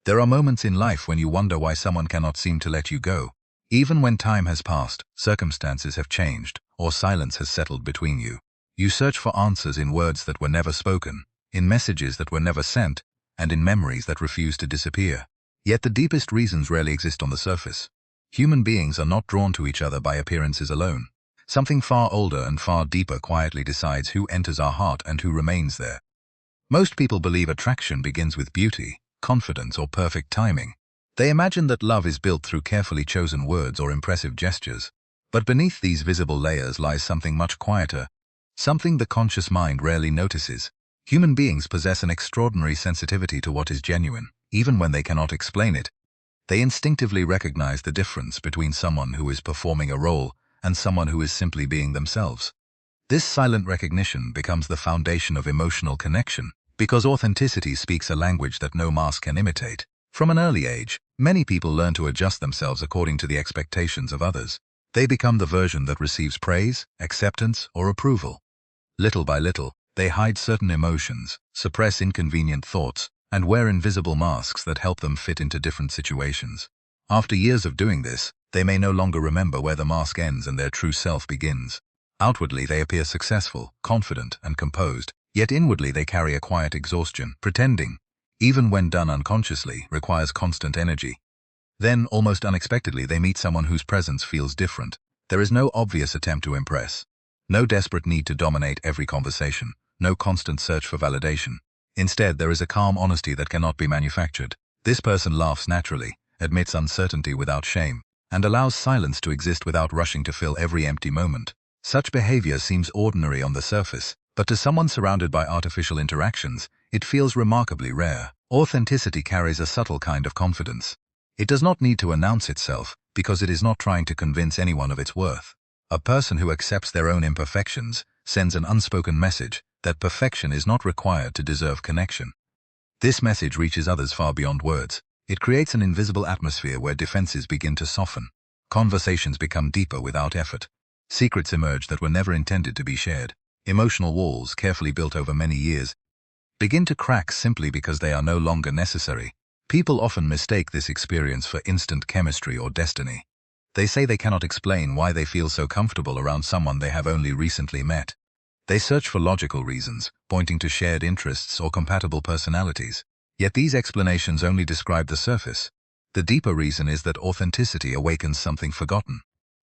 There are moments in life when you wonder why someone cannot seem to let you go. Even when time has passed, circumstances have changed, or silence has settled between you. You search for answers in words that were never spoken, in messages that were never sent, and in memories that refuse to disappear. Yet the deepest reasons rarely exist on the surface. Human beings are not drawn to each other by appearances alone. Something far older and far deeper quietly decides who enters our heart and who remains there. Most people believe attraction begins with beauty, confidence, or perfect timing. They imagine that love is built through carefully chosen words or impressive gestures. But beneath these visible layers lies something much quieter, something the conscious mind rarely notices. Human beings possess an extraordinary sensitivity to what is genuine, even when they cannot explain it. They instinctively recognize the difference between someone who is performing a role and someone who is simply being themselves. This silent recognition becomes the foundation of emotional connection, because authenticity speaks a language that no mask can imitate. From an early age, many people learn to adjust themselves according to the expectations of others. They become the version that receives praise, acceptance, or approval. Little by little, they hide certain emotions, suppress inconvenient thoughts, and wear invisible masks that help them fit into different situations. After years of doing this, they may no longer remember where the mask ends and their true self begins. Outwardly, they appear successful, confident, and composed, yet inwardly they carry a quiet exhaustion. Pretending, even when done unconsciously, requires constant energy. Then, almost unexpectedly, they meet someone whose presence feels different. There is no obvious attempt to impress, no desperate need to dominate every conversation, no constant search for validation. Instead, there is a calm honesty that cannot be manufactured. This person laughs naturally, admits uncertainty without shame, and allows silence to exist without rushing to fill every empty moment. Such behavior seems ordinary on the surface, but to someone surrounded by artificial interactions, it feels remarkably rare. Authenticity carries a subtle kind of confidence. It does not need to announce itself, because it is not trying to convince anyone of its worth. A person who accepts their own imperfections sends an unspoken message that perfection is not required to deserve connection. This message reaches others far beyond words. It creates an invisible atmosphere where defenses begin to soften. Conversations become deeper without effort. Secrets emerge that were never intended to be shared. Emotional walls, carefully built over many years, begin to crack simply because they are no longer necessary. People often mistake this experience for instant chemistry or destiny. They say they cannot explain why they feel so comfortable around someone they have only recently met. They search for logical reasons, pointing to shared interests or compatible personalities. Yet these explanations only describe the surface. The deeper reason is that authenticity awakens something forgotten.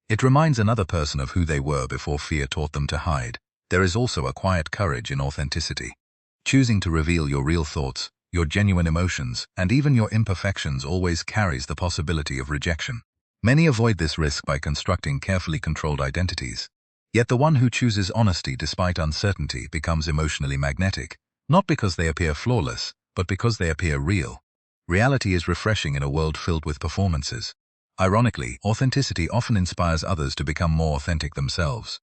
It reminds another person of who they were before fear taught them to hide. There is also a quiet courage in authenticity. Choosing to reveal your real thoughts, your genuine emotions, and even your imperfections always carries the possibility of rejection. Many avoid this risk by constructing carefully controlled identities. Yet the one who chooses honesty despite uncertainty becomes emotionally magnetic, not because they appear flawless, but because they appear real. Reality is refreshing in a world filled with performances. Ironically, authenticity often inspires others to become more authentic themselves.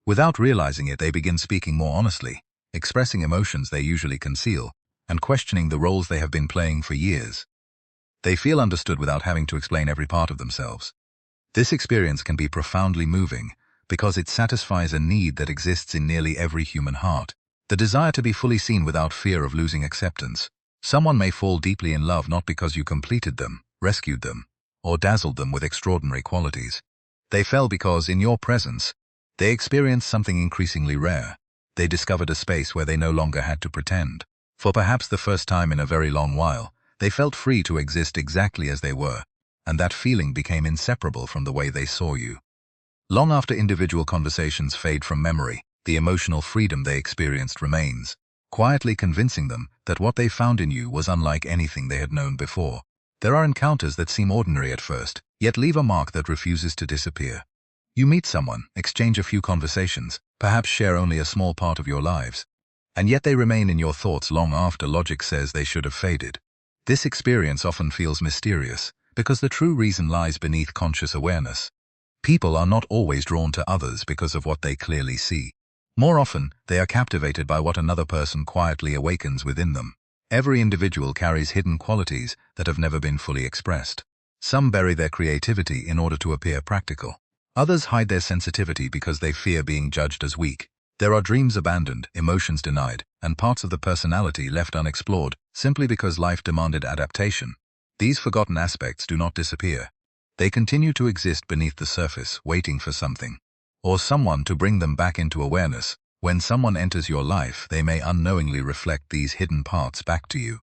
Without realizing it, they begin speaking more honestly, expressing emotions they usually conceal, and questioning the roles they have been playing for years. They feel understood without having to explain every part of themselves. This experience can be profoundly moving because it satisfies a need that exists in nearly every human heart, the desire to be fully seen without fear of losing acceptance. Someone may fall deeply in love not because you completed them, rescued them, or dazzled them with extraordinary qualities. They fell because, in your presence, they experienced something increasingly rare. They discovered a space where they no longer had to pretend. For perhaps the first time in a very long while, they felt free to exist exactly as they were, and that feeling became inseparable from the way they saw you. Long after individual conversations fade from memory, the emotional freedom they experienced remains, quietly convincing them that what they found in you was unlike anything they had known before. There are encounters that seem ordinary at first, yet leave a mark that refuses to disappear. You meet someone, exchange a few conversations, perhaps share only a small part of your lives, and yet they remain in your thoughts long after logic says they should have faded. This experience often feels mysterious, because the true reason lies beneath conscious awareness. People are not always drawn to others because of what they clearly see. More often, they are captivated by what another person quietly awakens within them. Every individual carries hidden qualities that have never been fully expressed. Some bury their creativity in order to appear practical. Others hide their sensitivity because they fear being judged as weak. There are dreams abandoned, emotions denied, and parts of the personality left unexplored simply because life demanded adaptation. These forgotten aspects do not disappear. They continue to exist beneath the surface, waiting for something or someone to bring them back into awareness. When someone enters your life, they may unknowingly reflect these hidden parts back to you.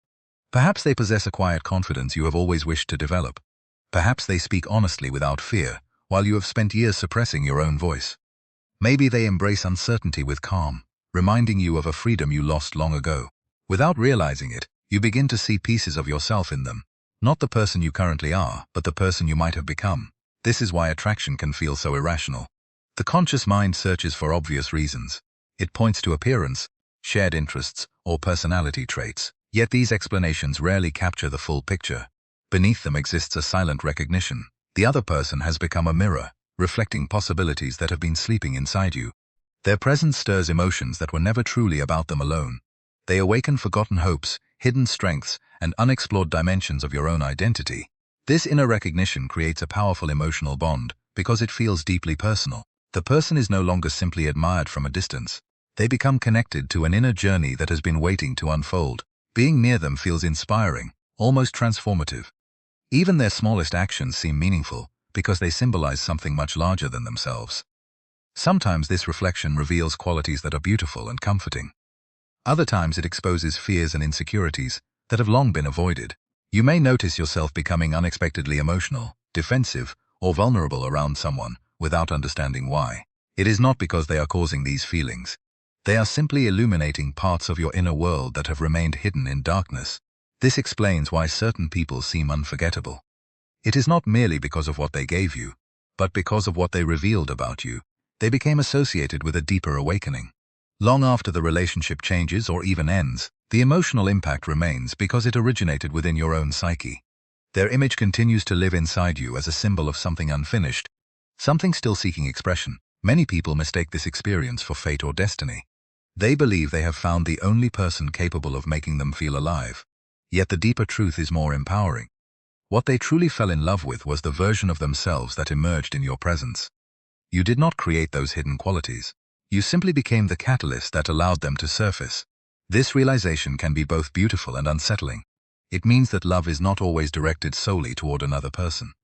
Perhaps they possess a quiet confidence you have always wished to develop. Perhaps they speak honestly without fear, while you have spent years suppressing your own voice. Maybe they embrace uncertainty with calm, reminding you of a freedom you lost long ago. Without realizing it, you begin to see pieces of yourself in them. Not the person you currently are, but the person you might have become. This is why attraction can feel so irrational. The conscious mind searches for obvious reasons. It points to appearance, shared interests, or personality traits. Yet these explanations rarely capture the full picture. Beneath them exists a silent recognition. The other person has become a mirror, reflecting possibilities that have been sleeping inside you. Their presence stirs emotions that were never truly about them alone. They awaken forgotten hopes, hidden strengths, and unexplored dimensions of your own identity. This inner recognition creates a powerful emotional bond because it feels deeply personal. The person is no longer simply admired from a distance. They become connected to an inner journey that has been waiting to unfold. Being near them feels inspiring, almost transformative. Even their smallest actions seem meaningful because they symbolize something much larger than themselves. Sometimes this reflection reveals qualities that are beautiful and comforting. Other times it exposes fears and insecurities that have long been avoided. You may notice yourself becoming unexpectedly emotional, defensive, or vulnerable around someone without understanding why. It is not because they are causing these feelings. They are simply illuminating parts of your inner world that have remained hidden in darkness. This explains why certain people seem unforgettable. It is not merely because of what they gave you, but because of what they revealed about you. They became associated with a deeper awakening. Long after the relationship changes or even ends, the emotional impact remains because it originated within your own psyche. Their image continues to live inside you as a symbol of something unfinished, something still seeking expression. Many people mistake this experience for fate or destiny. They believe they have found the only person capable of making them feel alive. Yet the deeper truth is more empowering. What they truly fell in love with was the version of themselves that emerged in your presence. You did not create those hidden qualities. You simply became the catalyst that allowed them to surface. This realization can be both beautiful and unsettling. It means that love is not always directed solely toward another person.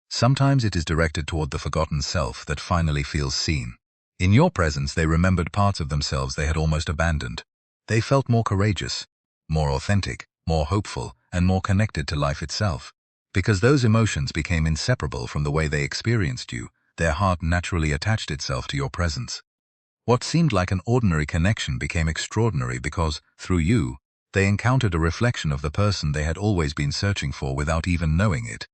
Sometimes it is directed toward the forgotten self that finally feels seen. In your presence, they remembered parts of themselves they had almost abandoned. They felt more courageous, more authentic, more hopeful, and more connected to life itself. Because those emotions became inseparable from the way they experienced you, their heart naturally attached itself to your presence. What seemed like an ordinary connection became extraordinary because, through you, they encountered a reflection of the person they had always been searching for without even knowing it.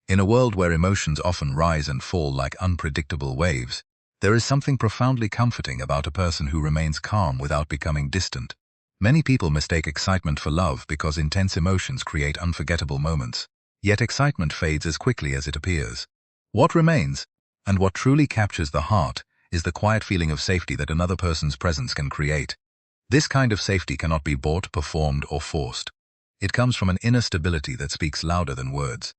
In a world where emotions often rise and fall like unpredictable waves, there is something profoundly comforting about a person who remains calm without becoming distant. Many people mistake excitement for love because intense emotions create unforgettable moments. Yet excitement fades as quickly as it appears. What remains, and what truly captures the heart, is the quiet feeling of safety that another person's presence can create. This kind of safety cannot be bought, performed, or forced. It comes from an inner stability that speaks louder than words.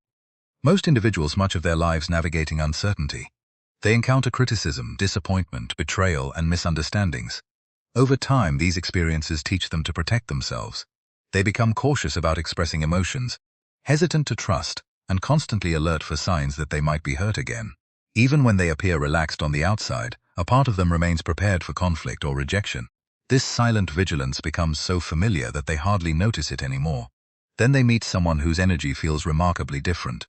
Most individuals much of their lives navigating uncertainty. They encounter criticism, disappointment, betrayal, and misunderstandings. Over time, these experiences teach them to protect themselves. They become cautious about expressing emotions, hesitant to trust, and constantly alert for signs that they might be hurt again. Even when they appear relaxed on the outside, a part of them remains prepared for conflict or rejection. This silent vigilance becomes so familiar that they hardly notice it anymore. Then they meet someone whose energy feels remarkably different.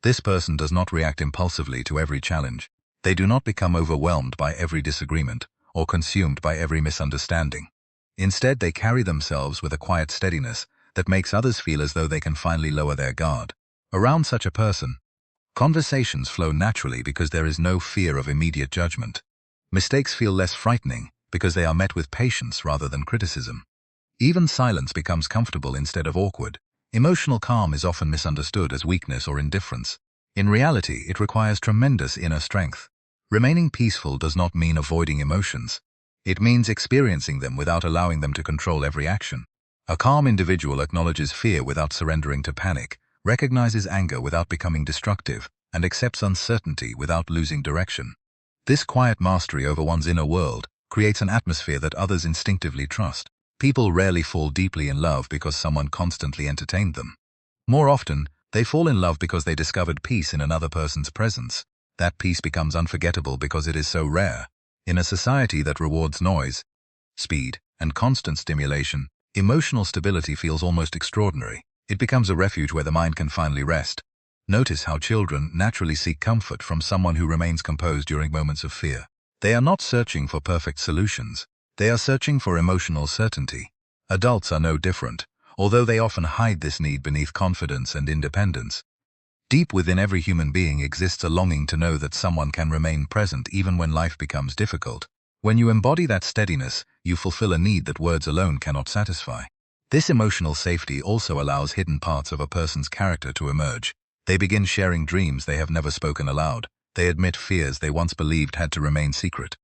This person does not react impulsively to every challenge. They do not become overwhelmed by every disagreement or consumed by every misunderstanding. Instead, they carry themselves with a quiet steadiness that makes others feel as though they can finally lower their guard. Around such a person, conversations flow naturally because there is no fear of immediate judgment. Mistakes feel less frightening because they are met with patience rather than criticism. Even silence becomes comfortable instead of awkward. Emotional calm is often misunderstood as weakness or indifference. In reality, it requires tremendous inner strength. Remaining peaceful does not mean avoiding emotions. It means experiencing them without allowing them to control every action. A calm individual acknowledges fear without surrendering to panic, recognizes anger without becoming destructive, and accepts uncertainty without losing direction. This quiet mastery over one's inner world creates an atmosphere that others instinctively trust. People rarely fall deeply in love because someone constantly entertained them. More often, They fall in love because they discovered peace in another person's presence. That peace becomes unforgettable because it is so rare. In a society that rewards noise, speed, and constant stimulation, emotional stability feels almost extraordinary. It becomes a refuge where the mind can finally rest. Notice how children naturally seek comfort from someone who remains composed during moments of fear. They are not searching for perfect solutions. They are searching for emotional certainty. Adults are no different, although they often hide this need beneath confidence and independence. Deep within every human being exists a longing to know that someone can remain present even when life becomes difficult. When you embody that steadiness, you fulfill a need that words alone cannot satisfy. This emotional safety also allows hidden parts of a person's character to emerge. They begin sharing dreams they have never spoken aloud. They admit fears they once believed had to remain secret.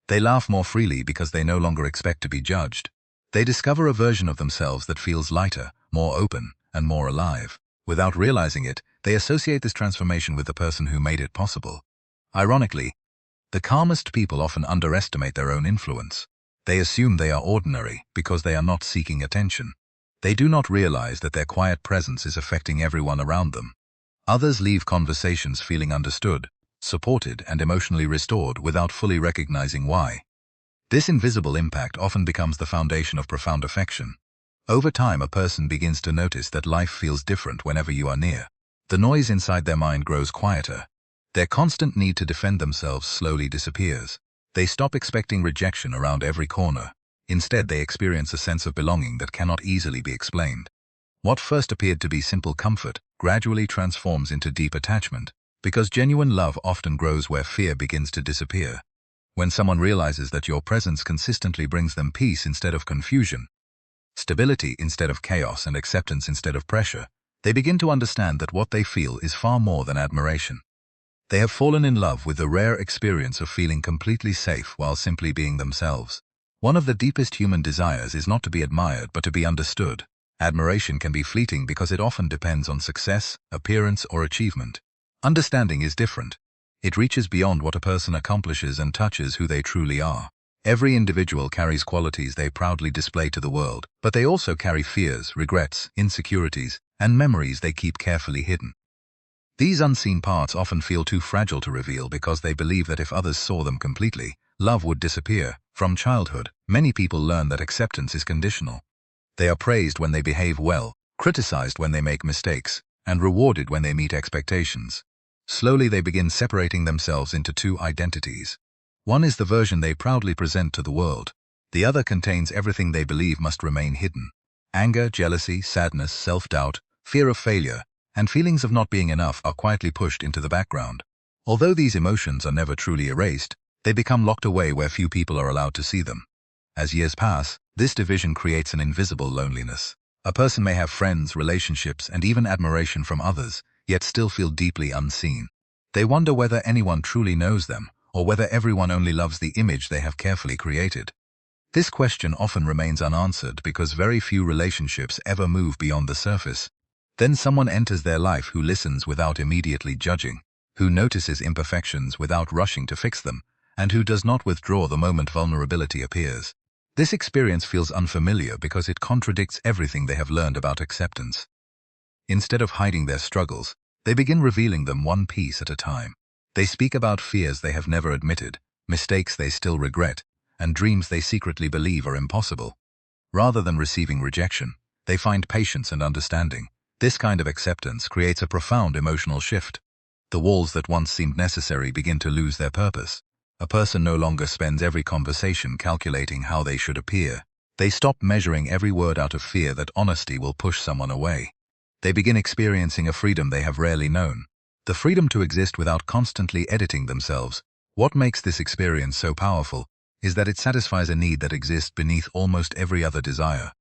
They laugh more freely because they no longer expect to be judged. They discover a version of themselves that feels lighter, more open, and more alive. Without realizing it, they associate this transformation with the person who made it possible. Ironically, the calmest people often underestimate their own influence. They assume they are ordinary because they are not seeking attention. They do not realize that their quiet presence is affecting everyone around them. Others leave conversations feeling understood, supported, and emotionally restored without fully recognizing why. This invisible impact often becomes the foundation of profound affection. Over time, a person begins to notice that life feels different whenever you are near. The noise inside their mind grows quieter. Their constant need to defend themselves slowly disappears. They stop expecting rejection around every corner. Instead, they experience a sense of belonging that cannot easily be explained. What first appeared to be simple comfort gradually transforms into deep attachment, because genuine love often grows where fear begins to disappear. When someone realizes that your presence consistently brings them peace instead of confusion, stability instead of chaos, and acceptance instead of pressure, they begin to understand that what they feel is far more than admiration. They have fallen in love with the rare experience of feeling completely safe while simply being themselves. One of the deepest human desires is not to be admired but to be understood. Admiration can be fleeting because it often depends on success, appearance, or achievement. Understanding is different. It reaches beyond what a person accomplishes and touches who they truly are. Every individual carries qualities they proudly display to the world, but they also carry fears, regrets, insecurities, and memories they keep carefully hidden. These unseen parts often feel too fragile to reveal because they believe that if others saw them completely, love would disappear. From childhood, many people learn that acceptance is conditional. They are praised when they behave well, criticized when they make mistakes, and rewarded when they meet expectations. Slowly they begin separating themselves into two identities. One is the version they proudly present to the world. The other contains everything they believe must remain hidden. Anger, jealousy, sadness, self-doubt, fear of failure, and feelings of not being enough are quietly pushed into the background. Although these emotions are never truly erased, they become locked away where few people are allowed to see them. As years pass, this division creates an invisible loneliness. A person may have friends, relationships, and even admiration from others, yet still feel deeply unseen. They wonder whether anyone truly knows them, or whether everyone only loves the image they have carefully created. This question often remains unanswered because very few relationships ever move beyond the surface. Then someone enters their life who listens without immediately judging, who notices imperfections without rushing to fix them, and who does not withdraw the moment vulnerability appears. This experience feels unfamiliar because it contradicts everything they have learned about acceptance. Instead of hiding their struggles, they begin revealing them one piece at a time. They speak about fears they have never admitted, mistakes they still regret, and dreams they secretly believe are impossible. Rather than receiving rejection, they find patience and understanding. This kind of acceptance creates a profound emotional shift. The walls that once seemed necessary begin to lose their purpose. A person no longer spends every conversation calculating how they should appear. They stop measuring every word out of fear that honesty will push someone away. They begin experiencing a freedom they have rarely known. The freedom to exist without constantly editing themselves. What makes this experience so powerful is that it satisfies a need that exists beneath almost every other desire.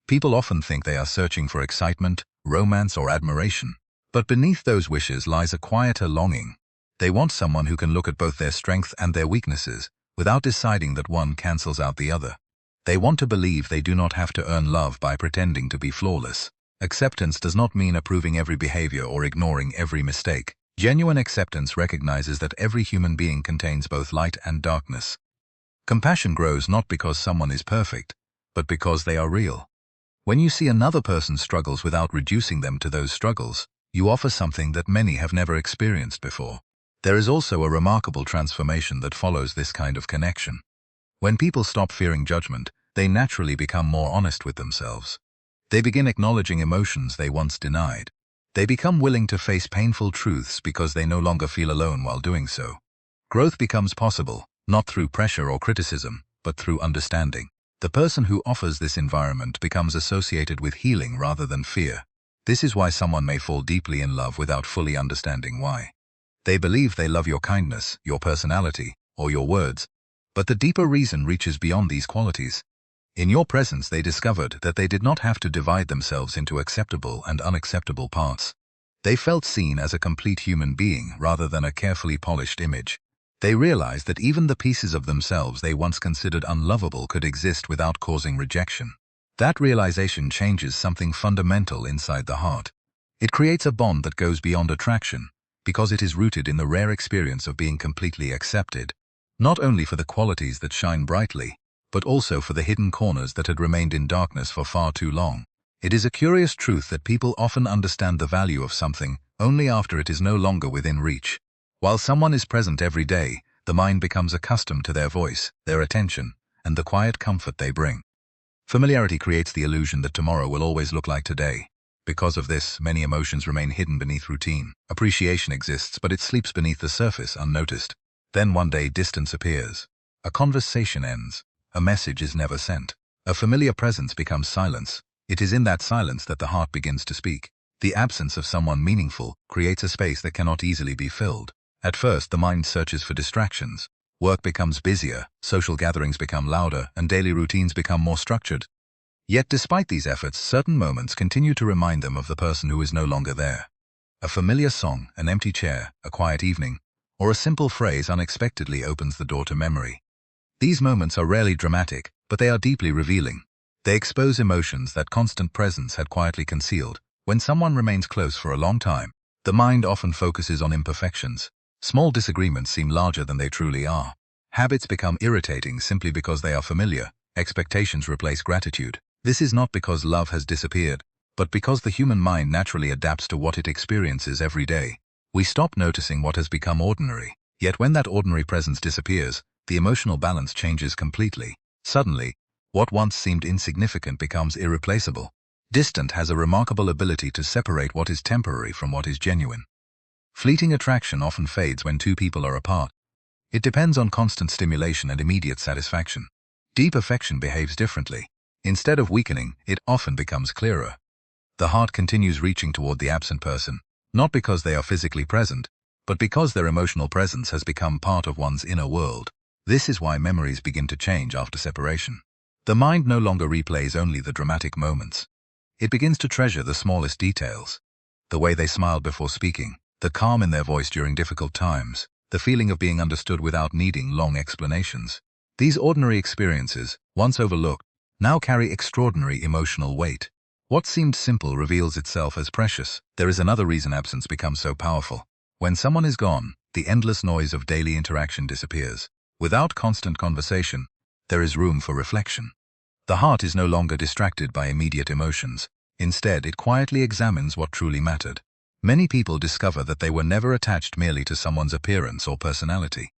People often think they are searching for excitement, romance, or admiration. But beneath those wishes lies a quieter longing. They want someone who can look at both their strengths and their weaknesses, without deciding that one cancels out the other. They want to believe they do not have to earn love by pretending to be flawless. Acceptance does not mean approving every behavior or ignoring every mistake. Genuine acceptance recognizes that every human being contains both light and darkness. Compassion grows not because someone is perfect, but because they are real. When you see another person's struggles without reducing them to those struggles, You offer something that many have never experienced before. There is also a remarkable transformation that follows this kind of connection. When people stop fearing judgment, they naturally become more honest with themselves. They begin acknowledging emotions they once denied. They become willing to face painful truths because they no longer feel alone while doing so. Growth becomes possible, not through pressure or criticism, but through understanding. The person who offers this environment becomes associated with healing rather than fear. This is why someone may fall deeply in love without fully understanding why. They believe they love your kindness, your personality, or your words, but the deeper reason reaches beyond these qualities. In your presence they discovered that they did not have to divide themselves into acceptable and unacceptable parts. They felt seen as a complete human being rather than a carefully polished image. They realized that even the pieces of themselves they once considered unlovable could exist without causing rejection. That realization changes something fundamental inside the heart. It creates a bond that goes beyond attraction, because it is rooted in the rare experience of being completely accepted, not only for the qualities that shine brightly, but also for the hidden corners that had remained in darkness for far too long. It is a curious truth that people often understand the value of something only after it is no longer within reach. While someone is present every day, the mind becomes accustomed to their voice, their attention, and the quiet comfort they bring. Familiarity creates the illusion that tomorrow will always look like today. Because of this, many emotions remain hidden beneath routine. Appreciation exists, but it sleeps beneath the surface unnoticed. Then one day distance appears. A conversation ends. A message is never sent. A familiar presence becomes silence. It is in that silence that the heart begins to speak. The absence of someone meaningful creates a space that cannot easily be filled. At first, the mind searches for distractions. Work becomes busier, social gatherings become louder, and daily routines become more structured. Yet despite these efforts, certain moments continue to remind them of the person who is no longer there. A familiar song, an empty chair, a quiet evening, or a simple phrase unexpectedly opens the door to memory. These moments are rarely dramatic, but they are deeply revealing. They expose emotions that constant presence had quietly concealed. When someone remains close for a long time, the mind often focuses on imperfections. Small disagreements seem larger than they truly are. Habits become irritating simply because they are familiar. Expectations replace gratitude. This is not because love has disappeared, but because the human mind naturally adapts to what it experiences every day. We stop noticing what has become ordinary. Yet when that ordinary presence disappears, the emotional balance changes completely. Suddenly, what once seemed insignificant becomes irreplaceable. Distance has a remarkable ability to separate what is temporary from what is genuine. Fleeting attraction often fades when two people are apart. It depends on constant stimulation and immediate satisfaction. Deep affection behaves differently. Instead of weakening, it often becomes clearer. The heart continues reaching toward the absent person, not because they are physically present, but because their emotional presence has become part of one's inner world. This is why memories begin to change after separation. The mind no longer replays only the dramatic moments. It begins to treasure the smallest details. The way they smiled before speaking, the calm in their voice during difficult times, the feeling of being understood without needing long explanations. These ordinary experiences, once overlooked, now carry extraordinary emotional weight. What seemed simple reveals itself as precious. There is another reason absence becomes so powerful. When someone is gone, the endless noise of daily interaction disappears. Without constant conversation, there is room for reflection. The heart is no longer distracted by immediate emotions. Instead, it quietly examines what truly mattered. Many people discover that they were never attached merely to someone's appearance or personality.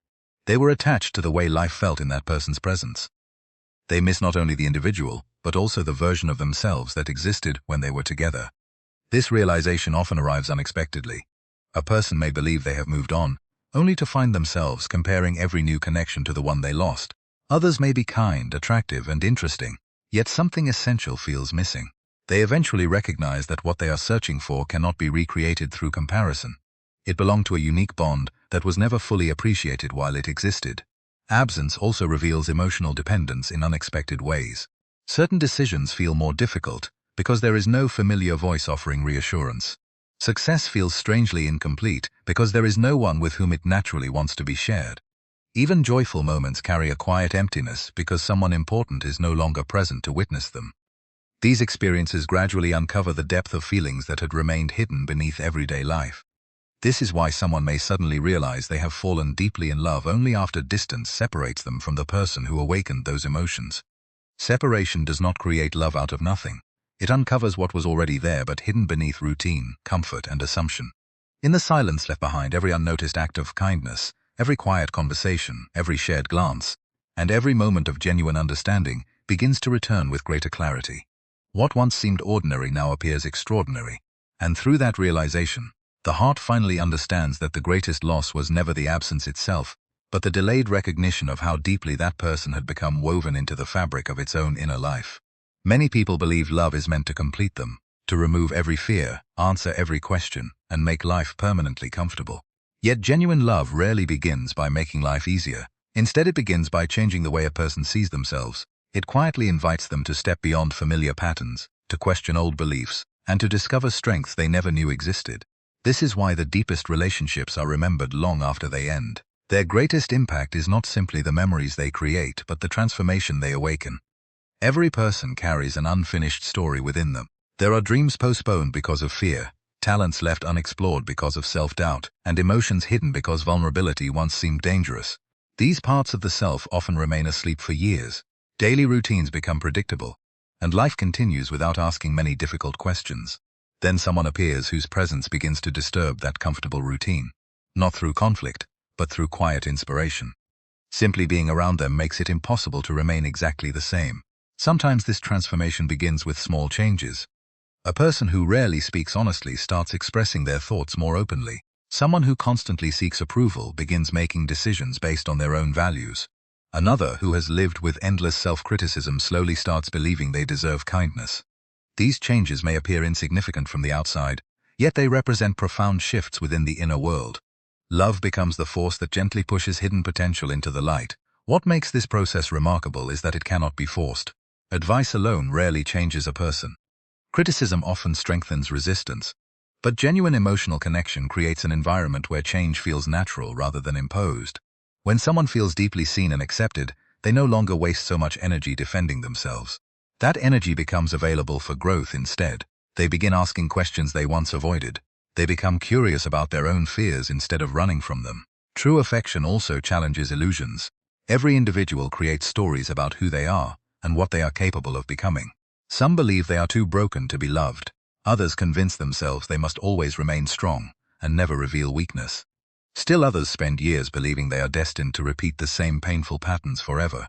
They were attached to the way life felt in that person's presence. They miss not only the individual, but also the version of themselves that existed when they were together. This realization often arrives unexpectedly. A person may believe they have moved on, only to find themselves comparing every new connection to the one they lost. Others may be kind, attractive, and interesting, yet something essential feels missing. They eventually recognize that what they are searching for cannot be recreated through comparison. It belonged to a unique bond that was never fully appreciated while it existed. Absence also reveals emotional dependence in unexpected ways. Certain decisions feel more difficult because there is no familiar voice offering reassurance. Success feels strangely incomplete because there is no one with whom it naturally wants to be shared. Even joyful moments carry a quiet emptiness because someone important is no longer present to witness them. These experiences gradually uncover the depth of feelings that had remained hidden beneath everyday life. This is why someone may suddenly realize they have fallen deeply in love only after distance separates them from the person who awakened those emotions. Separation does not create love out of nothing. It uncovers what was already there but hidden beneath routine, comfort, and assumption. In the silence left behind, every unnoticed act of kindness, every quiet conversation, every shared glance, and every moment of genuine understanding begins to return with greater clarity. What once seemed ordinary now appears extraordinary, and through that realization, the heart finally understands that the greatest loss was never the absence itself, but the delayed recognition of how deeply that person had become woven into the fabric of its own inner life. Many people believe love is meant to complete them, to remove every fear, answer every question, and make life permanently comfortable. Yet genuine love rarely begins by making life easier. Instead, it begins by changing the way a person sees themselves. It quietly invites them to step beyond familiar patterns, to question old beliefs, and to discover strengths they never knew existed. This is why the deepest relationships are remembered long after they end. Their greatest impact is not simply the memories they create, but the transformation they awaken. Every person carries an unfinished story within them. There are dreams postponed because of fear, talents left unexplored because of self-doubt, and emotions hidden because vulnerability once seemed dangerous. These parts of the self often remain asleep for years. Daily routines become predictable, and life continues without asking many difficult questions. Then someone appears whose presence begins to disturb that comfortable routine, not through conflict, but through quiet inspiration. Simply being around them makes it impossible to remain exactly the same. Sometimes this transformation begins with small changes. A person who rarely speaks honestly starts expressing their thoughts more openly. Someone who constantly seeks approval begins making decisions based on their own values. Another who has lived with endless self-criticism slowly starts believing they deserve kindness. These changes may appear insignificant from the outside, yet they represent profound shifts within the inner world. Love becomes the force that gently pushes hidden potential into the light. What makes this process remarkable is that it cannot be forced. Advice alone rarely changes a person. Criticism often strengthens resistance, but genuine emotional connection creates an environment where change feels natural rather than imposed. When someone feels deeply seen and accepted, they no longer waste so much energy defending themselves. That energy becomes available for growth instead. They begin asking questions they once avoided. They become curious about their own fears instead of running from them. True affection also challenges illusions. Every individual creates stories about who they are and what they are capable of becoming. Some believe they are too broken to be loved. Others convince themselves they must always remain strong and never reveal weakness. Still others spend years believing they are destined to repeat the same painful patterns forever.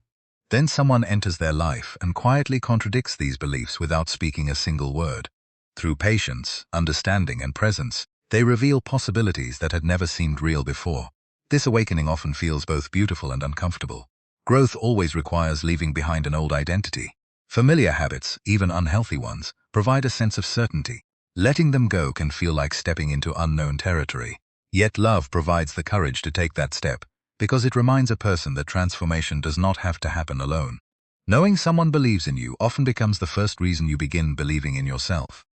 Then someone enters their life and quietly contradicts these beliefs without speaking a single word. Through patience, understanding, and presence, they reveal possibilities that had never seemed real before. This awakening often feels both beautiful and uncomfortable. Growth always requires leaving behind an old identity. Familiar habits, even unhealthy ones, provide a sense of certainty. Letting them go can feel like stepping into unknown territory. Yet love provides the courage to take that step, because it reminds a person that transformation does not have to happen alone. Knowing someone believes in you often becomes the first reason you begin believing in yourself.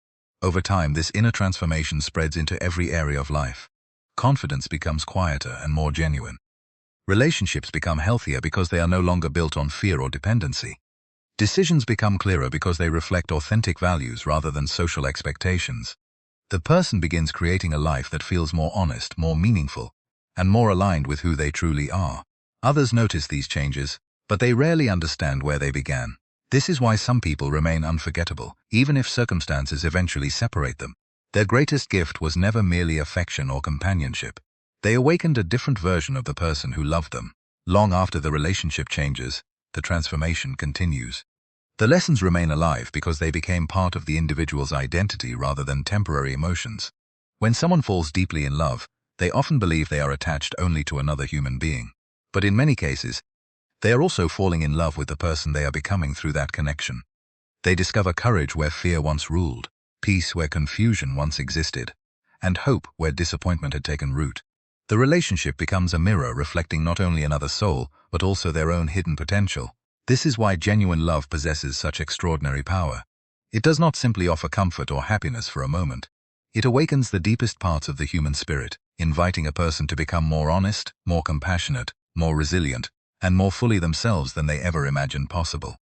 Over time, this inner transformation spreads into every area of life. Confidence becomes quieter and more genuine. Relationships become healthier because they are no longer built on fear or dependency. Decisions become clearer because they reflect authentic values rather than social expectations. The person begins creating a life that feels more honest, more meaningful, and more aligned with who they truly are. Others notice these changes, but they rarely understand where they began. This is why some people remain unforgettable, even if circumstances eventually separate them. Their greatest gift was never merely affection or companionship. They awakened a different version of the person who loved them. Long after the relationship changes, the transformation continues. The lessons remain alive because they became part of the individual's identity rather than temporary emotions. When someone falls deeply in love, they often believe they are attached only to another human being. But in many cases, they are also falling in love with the person they are becoming through that connection. They discover courage where fear once ruled, peace where confusion once existed, and hope where disappointment had taken root. The relationship becomes a mirror reflecting not only another soul, but also their own hidden potential. This is why genuine love possesses such extraordinary power. It does not simply offer comfort or happiness for a moment. It awakens the deepest parts of the human spirit, inviting a person to become more honest, more compassionate, more resilient, and more fully themselves than they ever imagined possible.